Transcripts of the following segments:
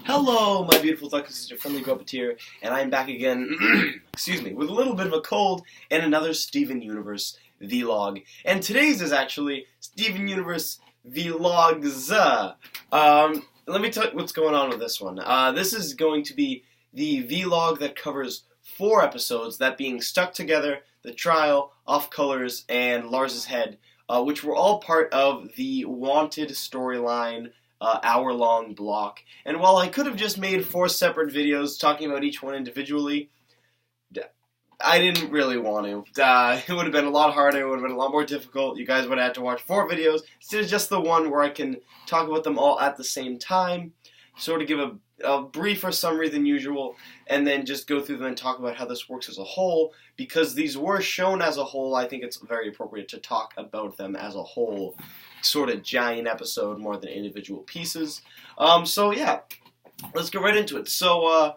Hello, my beautiful duck. This is your friendly Grubbeteer, and I'm back again, excuse me, with a little bit of a cold and another Steven Universe vlog. And today's is actually Steven Universe vlogs. Let me tell you what's going on with this one. This is going to be the vlog that covers 4 episodes, that being Stuck Together, The Trial, Off Colors, and Lars' Head, which were all part of the Wanted storyline hour-long block. And while I could have just made 4 separate videos talking about each one individually, I didn't really want to. It would have been a lot harder, it would have been a lot more difficult. You guys would have had to watch 4 videos instead of just the one where I can talk about them all at the same time, sort of give a briefer summary than usual, and then just go through them and talk about how this works as a whole. Because these were shown as a whole, I think it's very appropriate to talk about them as a whole, sort of giant episode more than individual pieces. So yeah, let's get right into it. So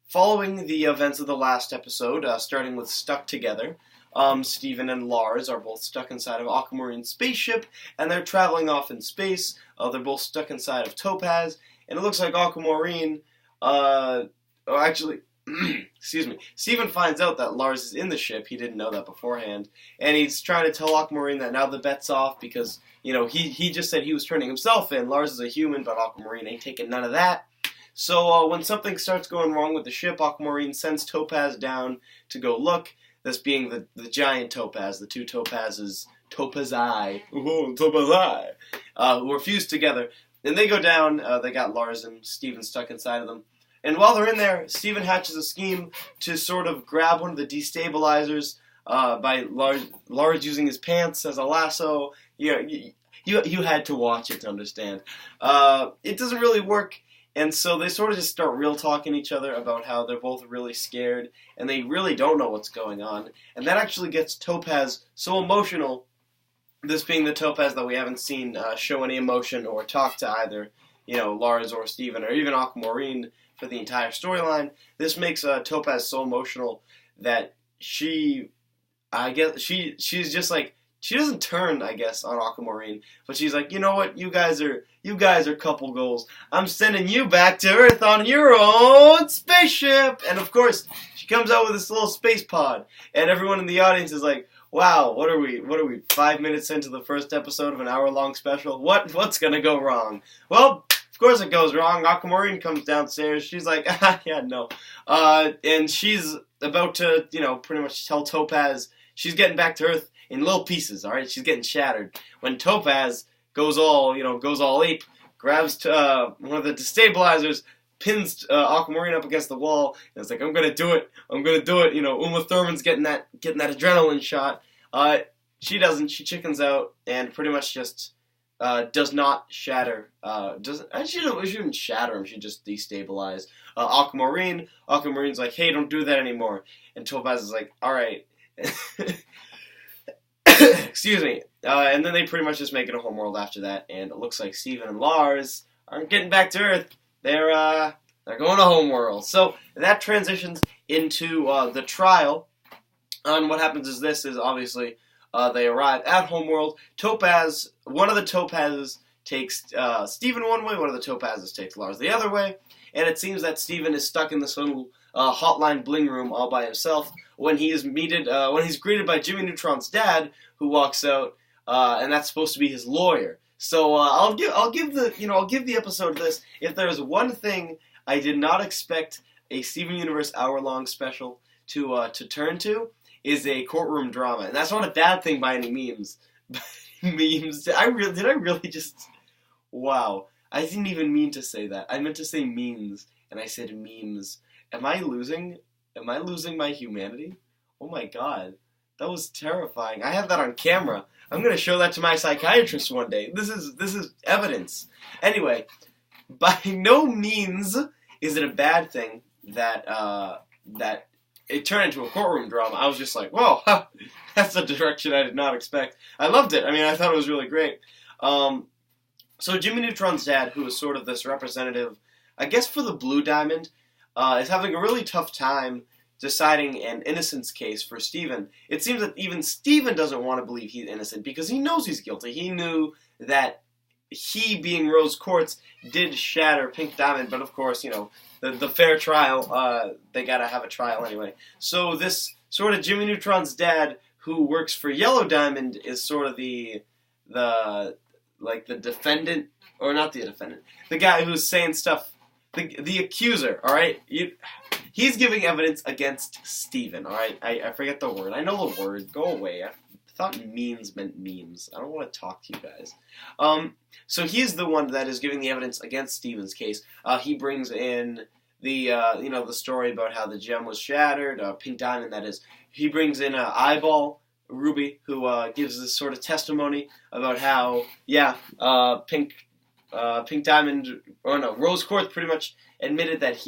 following the events of the last episode, starting with Stuck Together, Steven and Lars are both stuck inside of Aquamarine's spaceship, and they're traveling off in space. They're both stuck inside of Topaz, and it looks like Aquamarine, excuse me, Steven finds out that Lars is in the ship. He didn't know that beforehand, and he's trying to tell Aquamarine that now the bet's off because, you know, he just said he was turning himself in. Lars is a human, but Aquamarine ain't taking none of that. So when something starts going wrong with the ship, Aquamarine sends Topaz down to go look, this being the giant Topaz, the 2 Topazes, Topazi, who are fused together. And they go down, they got Lars and Steven stuck inside of them. And while they're in there, Steven hatches a scheme to sort of grab one of the destabilizers by Lars using his pants as a lasso. You had to watch it to understand. It doesn't really work, and so they sort of just start real talking each other about how they're both really scared, and they really don't know what's going on. And that actually gets Topaz so emotional, this being the Topaz that we haven't seen show any emotion or talk to either, Lars or Steven or even Aquamarine for the entire storyline. This makes Topaz so emotional that she's just like, she doesn't turn, I guess, on Aquamarine, but she's like, you know what, you guys are couple goals. I'm sending you back to Earth on your own spaceship. And of course, she comes out with this little space pod, and everyone in the audience is like, wow, what are we 5 minutes into the first episode of an hour-long special? What's gonna go wrong? Well, of course it goes wrong. Aquamarine comes downstairs. She's like, yeah, no. And she's about to, pretty much tell Topaz she's getting back to Earth in little pieces, alright? She's getting shattered. When Topaz goes all ape, grabs one of the destabilizers, pins Aquamarine up against the wall, and it's like, I'm gonna do it. Uma Thurman's getting that adrenaline shot. She doesn't. She chickens out and pretty much just does not shatter. She didn't shatter him. She just destabilized Aquamarine. Aquamarine's like, hey, don't do that anymore. And Topaz is like, all right. Excuse me. And then they pretty much just make it a homeworld after that. And it looks like Steven and Lars aren't getting back to Earth. They're going to homeworld. So that transitions into the trial. And what happens is obviously they arrive at homeworld. One of the Topazes takes Steven one way, one of the Topazes takes Lars the other way, and it seems that Steven is stuck in this little hotline bling room all by himself when he's greeted by Jimmy Neutron's dad, who walks out, and that's supposed to be his lawyer. So I'll give the episode this. If there's one thing I did not expect a Steven Universe hour-long special to turn to, is a courtroom drama, and that's not a bad thing by any means. Memes. Did I really just? Wow. I didn't even mean to say that. I meant to say memes, and I said memes. Am I losing my humanity? Oh my god. That was terrifying. I have that on camera. I'm gonna show that to my psychiatrist one day. This is evidence. Anyway, by no means is it a bad thing that it turned into a courtroom drama. I was just like, whoa, that's a direction I did not expect. I loved it. I mean, I thought it was really great. So Jimmy Neutron's dad, who is sort of this representative, I guess for the Blue Diamond, is having a really tough time deciding an innocence case for Steven. It seems that even Steven doesn't want to believe he's innocent because he knows he's guilty. He knew that he, being Rose Quartz, did shatter Pink Diamond, but of course, the fair trial, they gotta have a trial anyway. So this sort of Jimmy Neutron's dad, who works for Yellow Diamond, is sort of the defendant, or not the defendant, the guy who's saying stuff, the accuser, alright? He's giving evidence against Steven, alright? I forget the word. I know the word. Go away. I thought memes meant memes. I don't want to talk to you guys. So he's the one that is giving the evidence against Steven's case. He brings in the story about how the gem was shattered, Pink Diamond, that is. He brings in Eyeball, Ruby, who gives this sort of testimony about how, Pink Diamond, Rose Quartz pretty much admitted that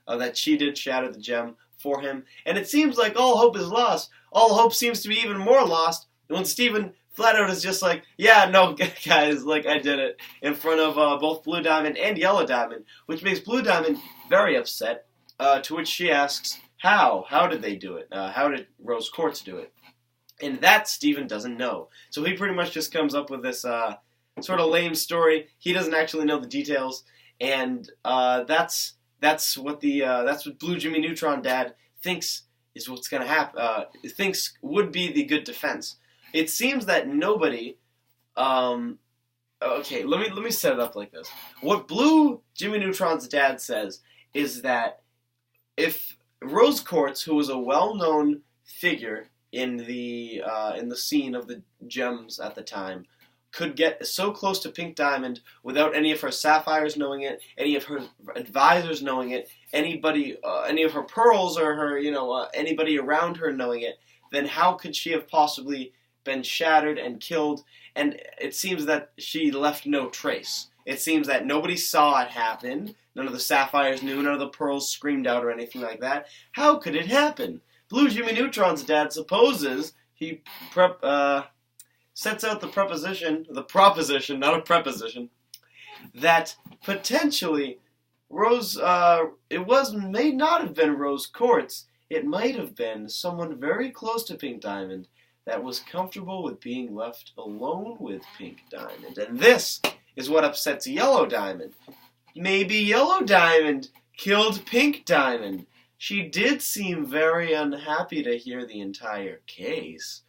that she did shatter the gem for him. And it seems like all hope is lost. All hope seems to be even more lost when Steven flat out is just like, yeah, no, guys, I did it, in front of both Blue Diamond and Yellow Diamond, which makes Blue Diamond very upset, to which she asks, how? How did they do it? How did Rose Quartz do it? And that Steven doesn't know. So he pretty much just comes up with this sort of lame story. He doesn't actually know the details, and that's what Blue Jimmy Neutron Dad thinks is what's going to happen. Thinks would be the good defense. It seems that nobody. Okay, let me set it up like this. What Blue Jimmy Neutron's dad says is that if Rose Quartz, who was a well-known figure in the scene of the gems at the time, could get so close to Pink Diamond without any of her sapphires knowing it, any of her advisors knowing it, anybody, any of her pearls or her, anybody around her knowing it, then how could she have possibly been shattered and killed? And it seems that she left no trace. It seems that nobody saw it happen. None of the sapphires knew. None of the pearls screamed out or anything like that. How could it happen? Blue Jimmy Neutron's dad supposes he sets out the proposition, not a preposition, that potentially may not have been Rose Quartz. It might have been someone very close to Pink Diamond that was comfortable with being left alone with Pink Diamond. And this is what upsets Yellow Diamond. Maybe Yellow Diamond killed Pink Diamond. She did seem very unhappy to hear the entire case.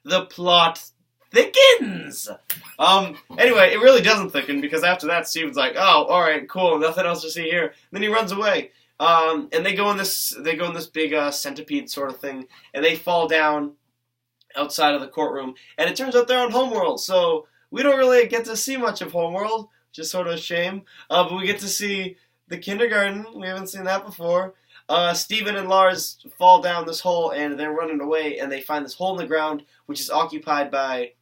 The plot thickens! Anyway, it really doesn't thicken, because after that, Steven's like, oh, alright, cool, nothing else to see here. And then he runs away. And they go in this big centipede sort of thing, and they fall down outside of the courtroom, and it turns out they're on Homeworld, so we don't really get to see much of Homeworld, which is sort of a shame, but we get to see the kindergarten. We haven't seen that before. Steven and Lars fall down this hole, and they're running away, and they find this hole in the ground, which is occupied by,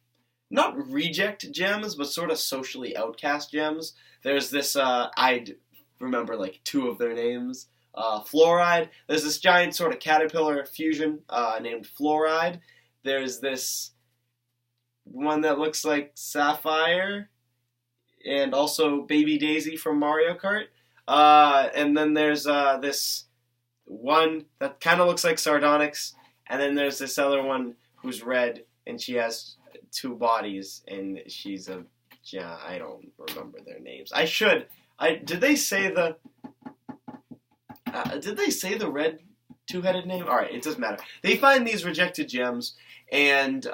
not reject gems, but sort of socially outcast gems. There's this, I remember, two of their names. Fluoride. There's this giant sort of caterpillar fusion, named Fluoride. There's this one that looks like Sapphire, and also Baby Daisy from Mario Kart. And then there's, this one that kind of looks like Sardonyx, and then there's this other one who's red, and she has two bodies, and she's I don't remember their names. I should. Did they say the red two-headed name? Alright, it doesn't matter. They find these rejected gems, and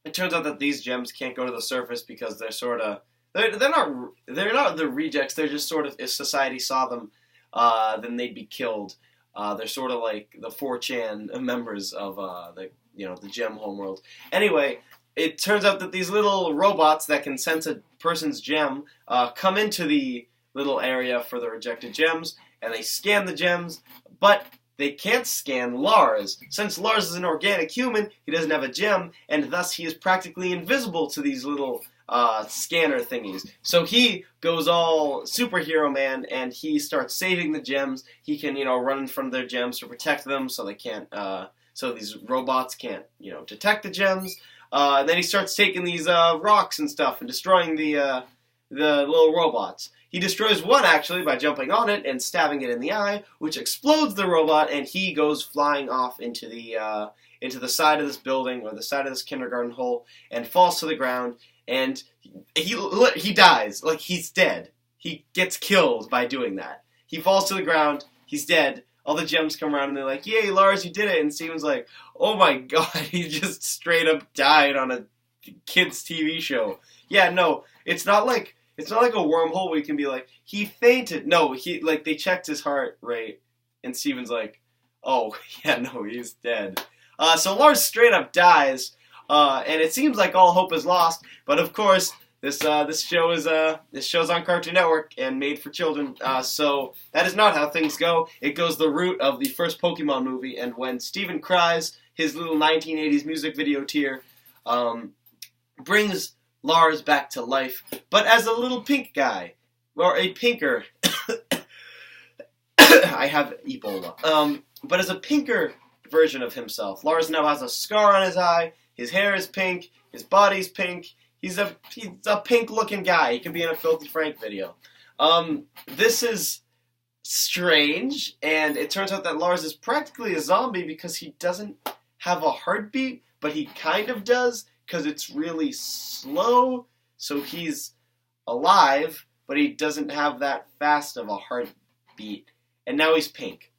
it turns out that these gems can't go to the surface because they're sort of, they're not the rejects, they're just sort of, if society saw them, then they'd be killed. They're sort of like the 4chan members of the gem homeworld. Anyway, it turns out that these little robots that can sense a person's gem come into the little area for the rejected gems, and they scan the gems, but they can't scan Lars. Since Lars is an organic human, he doesn't have a gem, and thus he is practically invisible to these little scanner thingies. So he goes all superhero man, and he starts saving the gems. He can, run in front of their gems to protect them, so they can't, so these robots can't, detect the gems. And then he starts taking these rocks and stuff and destroying the little robots. He destroys one, actually, by jumping on it and stabbing it in the eye, which explodes the robot, and he goes flying off into the into the side of this building or the side of this kindergarten hole and falls to the ground, and he dies. Like, he's dead. He gets killed by doing that. He falls to the ground. He's dead. All the gems come around and they're like, "Yay, Lars, you did it!" And Steven's like, "Oh my god, he just straight up died on a kids' TV show." Yeah, no, it's not like a wormhole where you can be like, "He fainted." No, they checked his heart rate, and Steven's like, "Oh yeah, no, he's dead." So Lars straight up dies, and it seems like all hope is lost. But of course, this show's on Cartoon Network and made for children, so that is not how things go. It goes the route of the first Pokemon movie, and when Steven cries, his little 1980s music video tear brings Lars back to life, but as a little pink guy, or a pinker. I have Ebola. But as a pinker version of himself. Lars now has a scar on his eye, his hair is pink, his body's pink. He's a pink-looking guy. He could be in a Filthy Frank video. This is strange, and it turns out that Lars is practically a zombie because he doesn't have a heartbeat, but he kind of does because it's really slow, so he's alive, but he doesn't have that fast of a heartbeat, and now he's pink.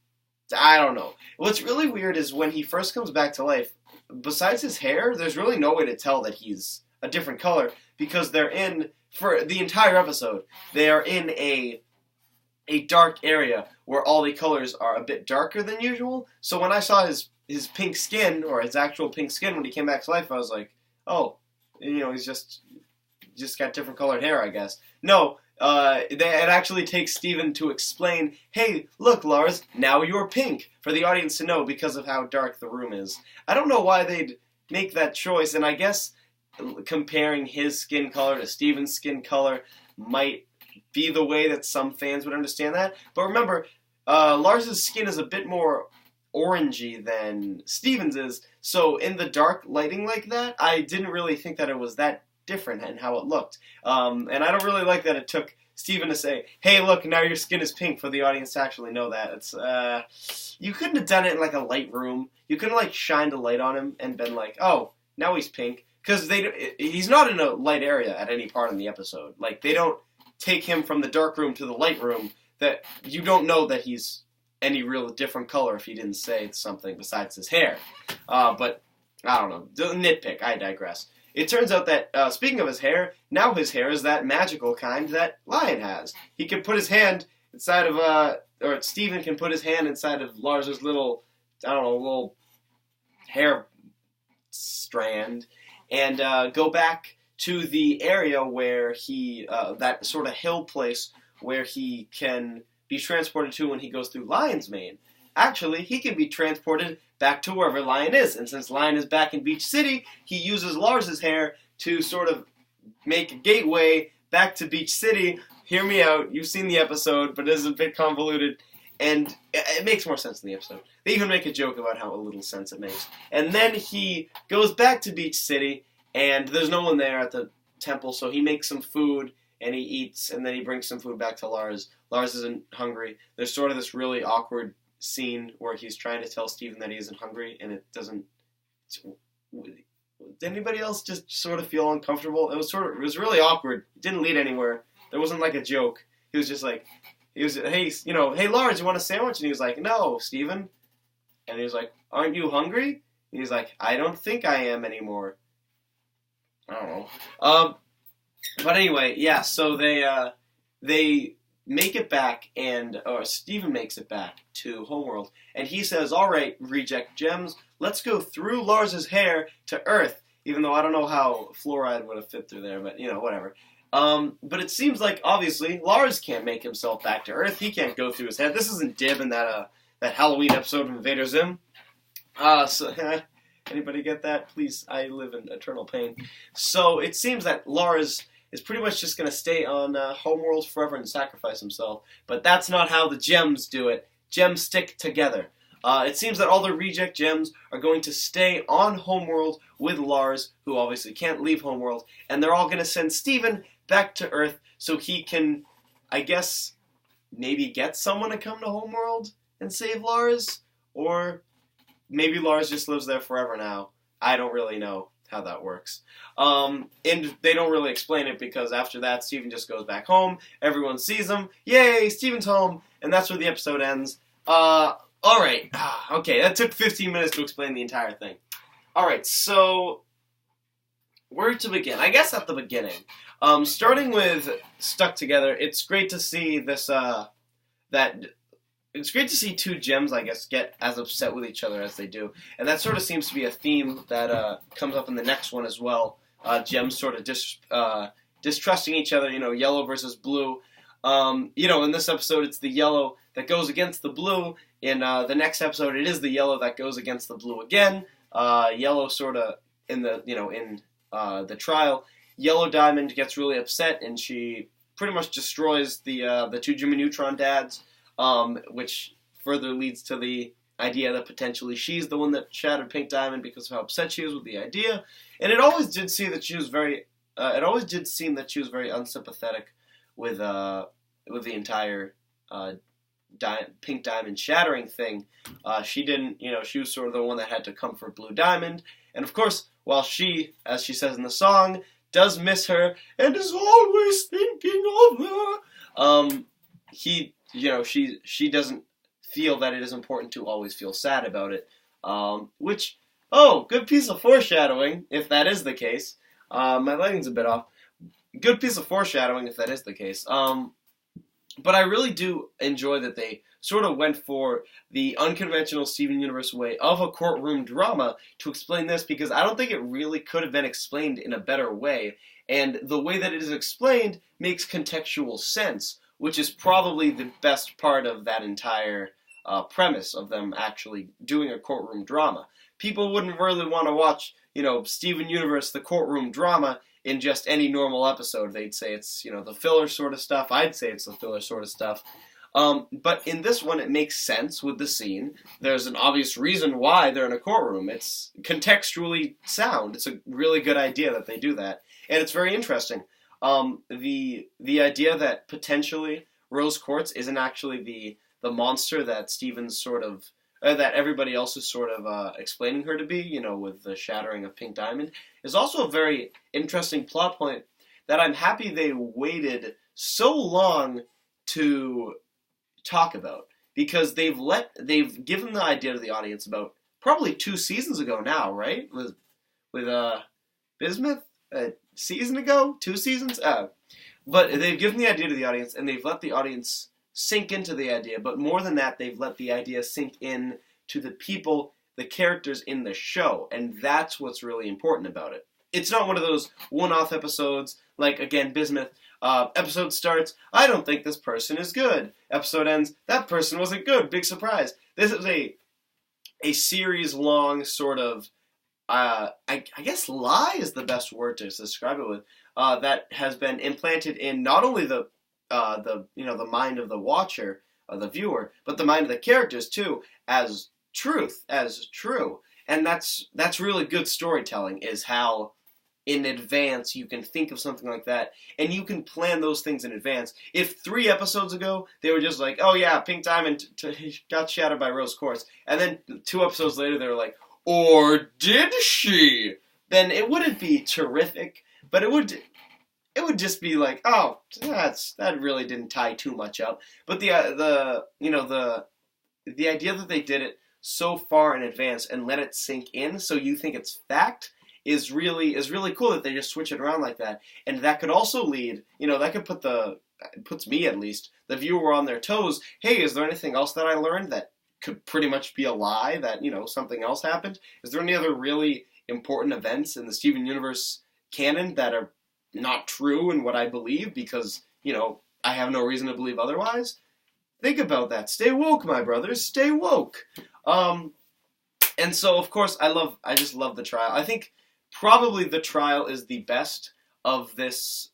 I don't know. What's really weird is when he first comes back to life, besides his hair, there's really no way to tell that he's a different color, because for the entire episode, they are in a dark area where all the colors are a bit darker than usual. So when I saw his pink skin, or his actual pink skin when he came back to life, I was like, oh, he's just got different colored hair, I guess. No, it actually takes Steven to explain, hey, look, Lars, now you're pink, for the audience to know because of how dark the room is. I don't know why they'd make that choice, and I guess comparing his skin color to Steven's skin color might be the way that some fans would understand that. But remember, Lars' skin is a bit more orangey than Steven's is, so in the dark lighting like that, I didn't really think that it was that different in how it looked. And I don't really like that it took Steven to say, hey, look, now your skin is pink, for the audience to actually know that. It's you couldn't have done it in like a light room. You couldn't like shined a light on him and been like, oh, now he's pink. Because he's not in a light area at any part in the episode. Like, they don't take him from the dark room to the light room, that you don't know that he's any real different color if he didn't say something besides his hair. But, I don't know. Nitpick, I digress. It turns out that, speaking of his hair, now his hair is that magical kind that Lion has. He can put his hand inside of, or Steven can put his hand inside of Lars's little, little hair strand, and go back to the area where that sort of hill place where he can be transported to when he goes through Lion's Mane. Actually, he can be transported back to wherever Lion is, and since Lion is back in Beach City, he uses Lars's hair to sort of make a gateway back to Beach City. Hear me out, you've seen the episode, but it is a bit convoluted, and it makes more sense in the episode. They even make a joke about how little sense it makes. And then he goes back to Beach City, and there's no one there at the temple, so he makes some food, and he eats, and then he brings some food back to Lars. Lars isn't hungry. There's sort of this really awkward scene where he's trying to tell Steven that he isn't hungry, and it doesn't... Did anybody else just sort of feel uncomfortable? It was really awkward. It didn't lead anywhere. There wasn't like a joke. He was just like... hey Lars, you want a sandwich? And he was like, no, Steven. And he was like, aren't you hungry? And he's like, I don't think I am anymore. I don't know. But anyway, yeah, so they make it back, or Steven makes it back to Homeworld, and he says, alright, reject gems, let's go through Lars's hair to Earth, even though I don't know how fluoride would have fit through there, but, whatever. But it seems like, obviously, Lars can't make himself back to Earth. He can't go through his head. This isn't Dib in that Halloween episode of Invader Zim. Anybody get that? Please, I live in eternal pain. So, it seems that Lars is pretty much just going to stay on Homeworld forever and sacrifice himself. But that's not how the gems do it. Gems stick together. It seems that all the reject gems are going to stay on Homeworld with Lars, who obviously can't leave Homeworld, and they're all going to send Steven back to Earth so he can, I guess, maybe get someone to come to Homeworld and save Lars, or maybe Lars just lives there forever now. I don't really know how that works. And they don't really explain it because after that, Steven just goes back home. Everyone sees him. Yay, Steven's home. And that's where the episode ends. Alright. Okay, that took 15 minutes to explain the entire thing. Alright, so where to begin? I guess at the beginning. Starting with Stuck Together, it's great to see this, it's great to see two gems, I guess, get as upset with each other as they do. And that sort of seems to be a theme that comes up in the next one as well. Gems sort of distrusting each other, yellow versus blue. In this episode, it's the yellow that goes against the blue. In the next episode, it is the yellow that goes against the blue again. Yellow sort of, in the trial, Yellow Diamond gets really upset, and she pretty much destroys the two Jimmy Neutron dads. Which further leads to the idea that potentially she's the one that shattered Pink Diamond because of how upset she is with the idea. And it always did seem that she was very unsympathetic with the entire Pink Diamond shattering thing. She didn't, she was sort of the one that had to comfort Blue Diamond. And of course, while she, as she says in the song, does miss her and is always thinking of her, she doesn't feel that it is important to always feel sad about it, good piece of foreshadowing, if that is the case. My lighting's a bit off. Good piece of foreshadowing, if that is the case. But I really do enjoy that they sort of went for the unconventional Steven Universe way of a courtroom drama to explain this, because I don't think it really could have been explained in a better way, and the way that it is explained makes contextual sense, which is probably the best part of that entire premise of them actually doing a courtroom drama. People wouldn't really want to watch, Steven Universe, the courtroom drama, in just any normal episode. They'd say it's, the filler sort of stuff. I'd say it's the filler sort of stuff. But in this one, it makes sense with the scene. There's an obvious reason why they're in a courtroom. It's contextually sound. It's a really good idea that they do that. And it's very interesting. The idea that potentially Rose Quartz isn't actually the monster that Steven's sort of, that everybody else is sort of explaining her to be, with the shattering of Pink Diamond, is also a very interesting plot point that I'm happy they waited so long to talk about, because they've given the idea to the audience about probably 2 seasons ago now, right? With Bismuth, a season ago, 2 seasons, but they've given the idea to the audience, and they've let the audience sink into the idea. But more than that, they've let the idea sink in to the people, the characters in the show, and that's what's really important about it. It's not one of those one-off episodes like, again, Bismuth. Episode starts, I don't think this person is good. Episode ends, that person wasn't good. Big surprise. This is a series-long sort of, I guess lie is the best word to describe it with, that has been implanted in not only the mind of the watcher, the viewer, but the mind of the characters too, as truth, as true. And that's really good storytelling, is how in advance you can think of something like that, and you can plan those things in advance. If 3 episodes ago they were just like, oh yeah, Pink Diamond got shattered by Rose Quartz, and then 2 episodes later they were like, or did she? Then it wouldn't be terrific, but it would just be like, oh, that really didn't tie too much up. But the idea that they did it so far in advance and let it sink in so you think it's fact is really cool, that they just switch it around like that. And that could also lead, that could puts me at least, the viewer, on their toes. Hey, is there anything else that I learned that could pretty much be a lie, that, something else happened? Is there any other really important events in the Steven Universe canon that are not true in what I believe because, I have no reason to believe otherwise? Think about that. Stay woke, my brothers. Stay woke. And so, of course, I just love the trial. I think probably the trial is the best of this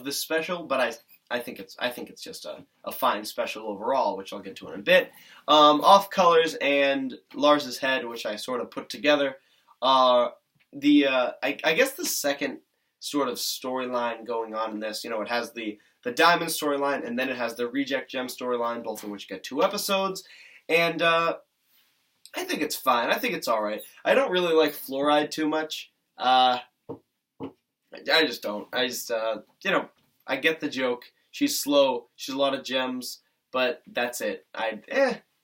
special, but I think it's just a fine special overall, which I'll get to in a bit. Off Colors and Lars's Head, which I sort of put together, I guess the second sort of storyline going on in this. It has the Diamond storyline, and then it has the Reject Gem storyline, both of which get 2 episodes. And I think it's fine. I think it's alright. I don't really like Fluoride too much. I just don't. I get the joke. She's slow. She's a lot of gems, but that's it.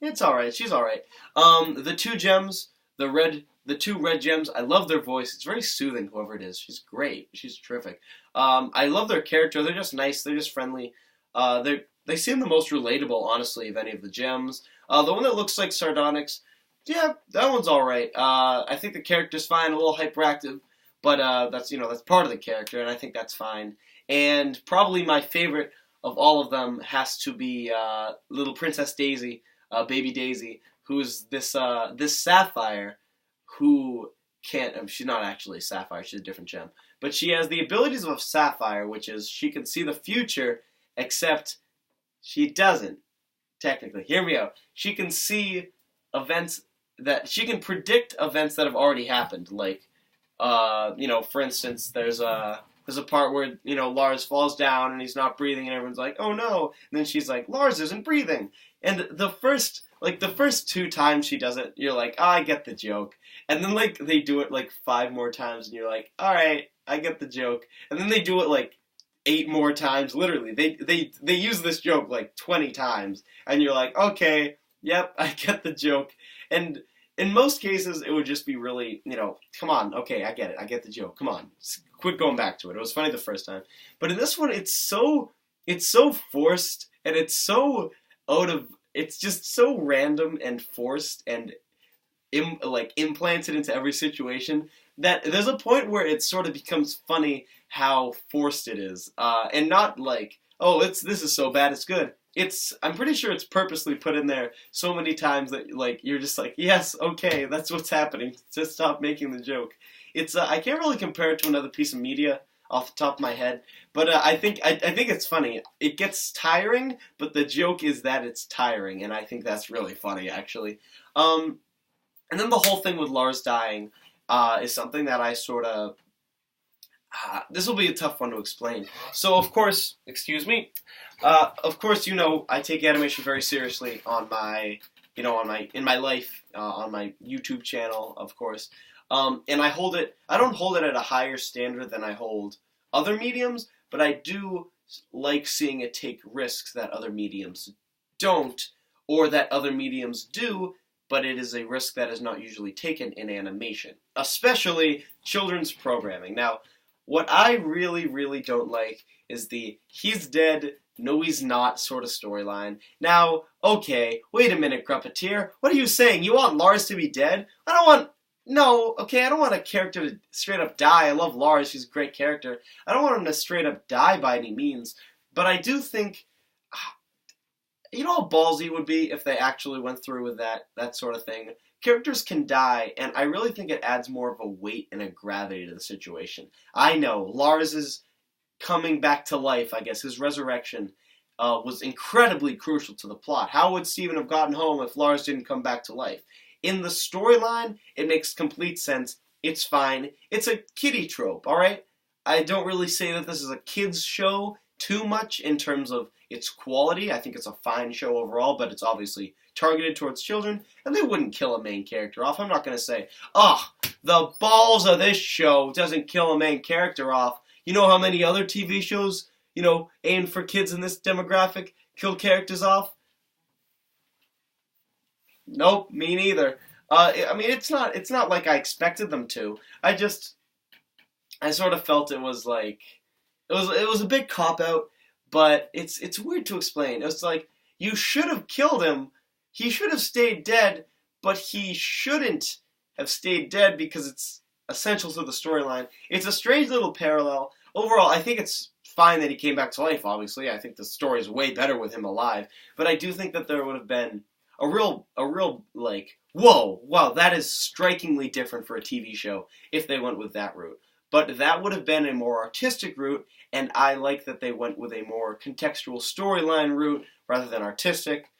It's alright. She's alright. The two gems, the two red gems, I love their voice. It's very soothing, whoever it is. She's great. She's terrific. I love their character. They're just nice. They're just friendly. They seem the most relatable, honestly, of any of the gems. The one that looks like Sardonyx, yeah, that one's alright. I think the character's fine, a little hyperactive, but that's part of the character, and I think that's fine. And probably my favorite of all of them has to be little Princess Daisy, Baby Daisy, who's this Sapphire, who can't. She's not actually Sapphire; she's a different gem, but she has the abilities of a Sapphire, which is she can see the future, except she doesn't. Technically, hear me out. She can see events she can predict events that have already happened. Like, for instance, there's a part where Lars falls down and he's not breathing, and everyone's like, "Oh no!" And then she's like, "Lars isn't breathing." And the first 2 times she does it, you're like, "Oh, I get the joke." And then they do it 5 more times, and you're like, "All right, I get the joke." And then they do it 8 more times. Literally, they use this joke 20 times, and you're like, "Okay, yep, I get the joke." And in most cases, it would just be really, come on, okay, I get it, I get the joke. Come on, quit going back to it. It was funny the first time, but in this one, it's so forced, and it's so it's just so random and forced and implanted into every situation that there's a point where it sort of becomes funny how forced it is, and not oh, this is so bad it's good. I'm pretty sure it's purposely put in there so many times that you're just like, yes, okay, that's what's happening. Just stop making the joke. It's I can't really compare it to another piece of media off the top of my head, but I think it's funny. It gets tiring, but the joke is that it's tiring, and I think that's really funny actually. And then the whole thing with Lars dying is something that I sort of. This will be a tough one to explain. So, of course, excuse me. Of course, I take animation very seriously on my, in my life, on my YouTube channel, of course. And I don't hold it at a higher standard than I hold other mediums, but I do like seeing it take risks that other mediums don't, or that other mediums do, but it is a risk that is not usually taken in animation, especially children's programming. Now, what I really, really don't like is the "he's dead, no he's not" sort of storyline. Now, okay, wait a minute, Gruppeteer. What are you saying? You want Lars to be dead? I don't want a character to straight up die. I love Lars, he's a great character. I don't want him to straight up die by any means. But I do think, how ballsy it would be if they actually went through with that sort of thing. Characters can die, and I really think it adds more of a weight and a gravity to the situation. I know, Lars' coming back to life, I guess, his resurrection, was incredibly crucial to the plot. How would Steven have gotten home if Lars didn't come back to life? In the storyline, it makes complete sense. It's fine. It's a kiddie trope, alright? I don't really say that this is a kid's show too much in terms of its quality. I think it's a fine show overall, but it's obviously targeted towards children, and they wouldn't kill a main character off. I'm not going to say, the balls of this show doesn't kill a main character off. You know how many other TV shows, aimed for kids in this demographic kill characters off? Nope, me neither. It's not like I expected them to. I sort of felt it was it was a big cop-out, but it's weird to explain. It's like, you should have killed him. He should have stayed dead, but he shouldn't have stayed dead because it's essential to the storyline. It's a strange little parallel. Overall, I think it's fine that he came back to life, obviously. I think the story is way better with him alive. But I do think that there would have been a real whoa, wow, that is strikingly different for a TV show if they went with that route. But that would have been a more artistic route, and I like that they went with a more contextual storyline route rather than artistic.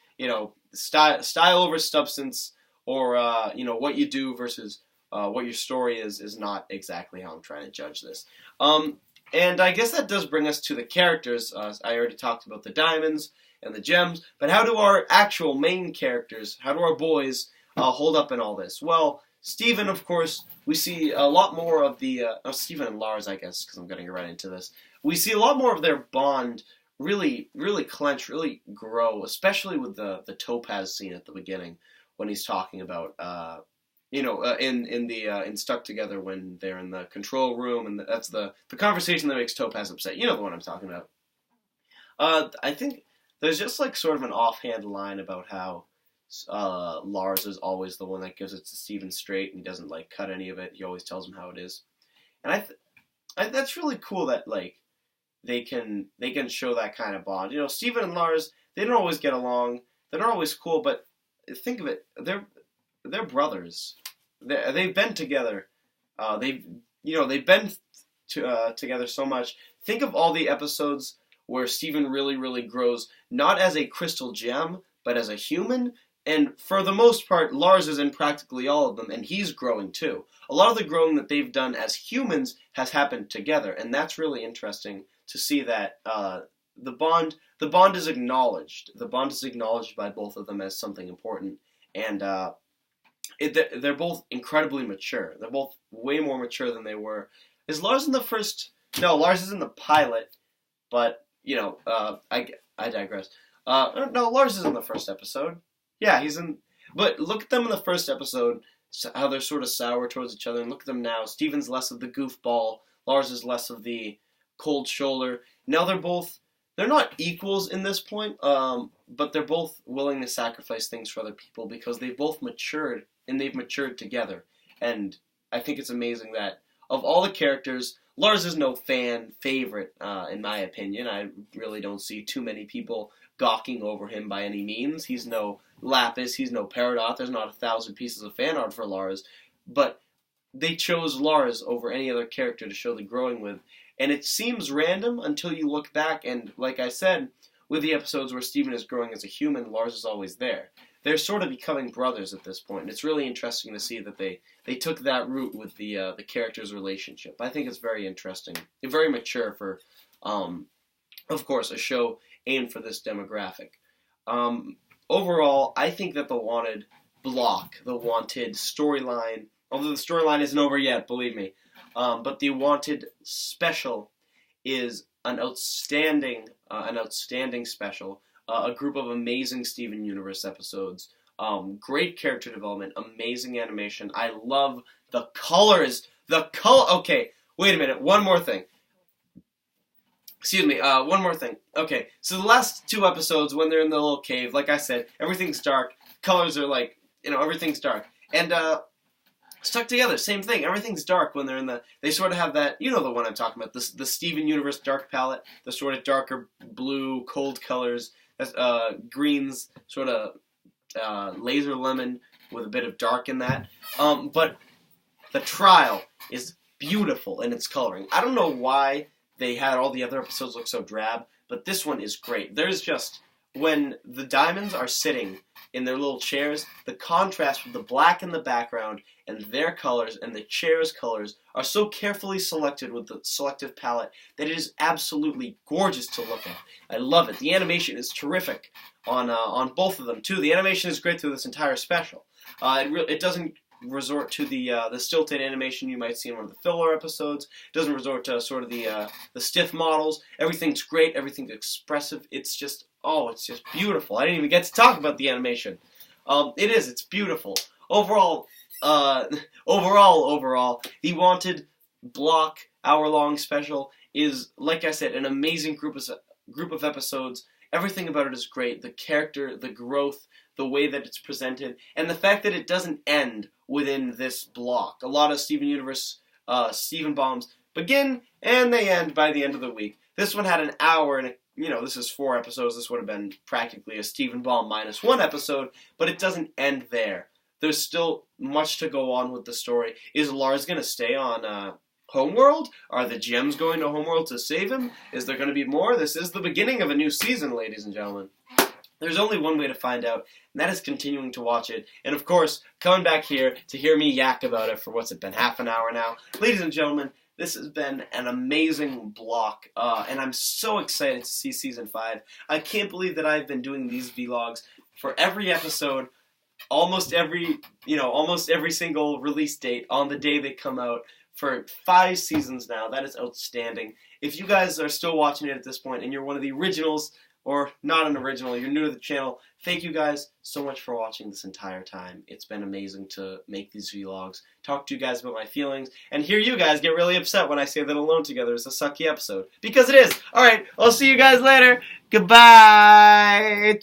Style over substance, or what you do versus what your story is not exactly how I'm trying to judge this. And I guess that does bring us to the characters. I already talked about the diamonds and the gems, but how do our actual main characters, how do our boys, hold up in all this? Well, Steven, of course, we see a lot more of the... Steven and Lars, I guess, because I'm getting right into this. We see a lot more of their bond really, really clench, really grow, especially with the Topaz scene at the beginning when he's talking about... in Stuck Together when they're in the control room, and that's the conversation that makes Topaz upset. You know the one I'm talking about. I think there's just like sort of an offhand line about how Lars is always the one that gives it to Steven straight, and he doesn't like cut any of it. He always tells him how it is, and that's really cool that like they can show that kind of bond. You know, Steven and Lars, they don't always get along. They're not always cool, but think of it, they're brothers. They've been together. They've been together so much. Think of all the episodes where Steven really, really grows, not as a crystal gem, but as a human. And for the most part, Lars is in practically all of them, and he's growing too. A lot of the growing that they've done as humans has happened together, and that's really interesting to see that the bond is acknowledged. The bond is acknowledged by both of them as something important, and they're both incredibly mature. They're both way more mature than they were. Is Lars in the first? No, Lars is in the pilot, but I digress. No, Lars is in the first episode. Yeah, he's in. But look at them in the first episode, how they're sort of sour towards each other, and look at them now. Steven's less of the goofball. Lars is less of the cold shoulder. Now they're not equals in this point, but they're both willing to sacrifice things for other people because they've both matured, and they've matured together. And I think it's amazing that of all the characters, Lars is no fan favorite, in my opinion. I really don't see too many people gawking over him by any means. He's no Lapis, he's no Peridot, there's not 1,000 pieces of fan art for Lars, but they chose Lars over any other character to show the growing with, and it seems random until you look back, and like I said, with the episodes where Steven is growing as a human, Lars is always there. They're sort of becoming brothers at this point, and it's really interesting to see that they took that route with the characters' relationship. I think it's very interesting, and very mature for, of course, a show aimed for this demographic. Overall, I think that the Wanted block, the Wanted storyline, although the storyline isn't over yet, believe me, but the Wanted special is an outstanding special. A group of amazing Steven Universe episodes, great character development, amazing animation. I love the colors. Okay, wait a minute. One more thing. Excuse me, one more thing. Okay, so the last two episodes, when they're in the little cave, like I said, everything's dark. Colors are like, everything's dark. And, Stuck Together, same thing. Everything's dark when they're in they sort of have that, the one I'm talking about, the Steven Universe dark palette, the sort of darker blue, cold colors, greens, sort of, laser lemon with a bit of dark in that. But the trial is beautiful in its coloring. I don't know why they had all the other episodes look so drab, but this one is great. There's just, when the diamonds are sitting in their little chairs, the contrast with the black in the background and their colors and the chair's colors are so carefully selected with the selective palette that it is absolutely gorgeous to look at. I love it. The animation is terrific on both of them, too. The animation is great through this entire special. It doesn't resort to the stilted animation you might see in one of the filler episodes. It doesn't resort to sort of the stiff models. Everything's great. Everything's expressive. It's just beautiful. I didn't even get to talk about the animation. It's beautiful. Overall, the Wanted block hour-long special is, like I said, an amazing group of episodes. Everything about it is great. The character, the growth, the way that it's presented, and the fact that it doesn't end within this block. A lot of Steven Universe, Steven bombs begin and they end by the end of the week. This one had an hour, and this is 4 episodes. This would have been practically a Steven bomb minus 1 episode, but it doesn't end there. There's still much to go on with the story. Is Lars going to stay on Homeworld? Are the gems going to Homeworld to save him? Is there going to be more? This is the beginning of a new season, ladies and gentlemen. There's only one way to find out, and that is continuing to watch it. And of course, coming back here to hear me yak about it for what's it been, half an hour now. Ladies and gentlemen, this has been an amazing block, and I'm so excited to see Season 5. I can't believe that I've been doing these vlogs for every episode almost every single release date on the day they come out for 5 seasons now. That is outstanding. If you guys are still watching it at this point and you're one of the originals or not an original, you're new to the channel, thank you guys so much for watching this entire time. It's been amazing to make these vlogs, talk to you guys about my feelings, and hear you guys get really upset when I say that Alone Together is a sucky episode. Because it is. Alright, I'll see you guys later. Goodbye.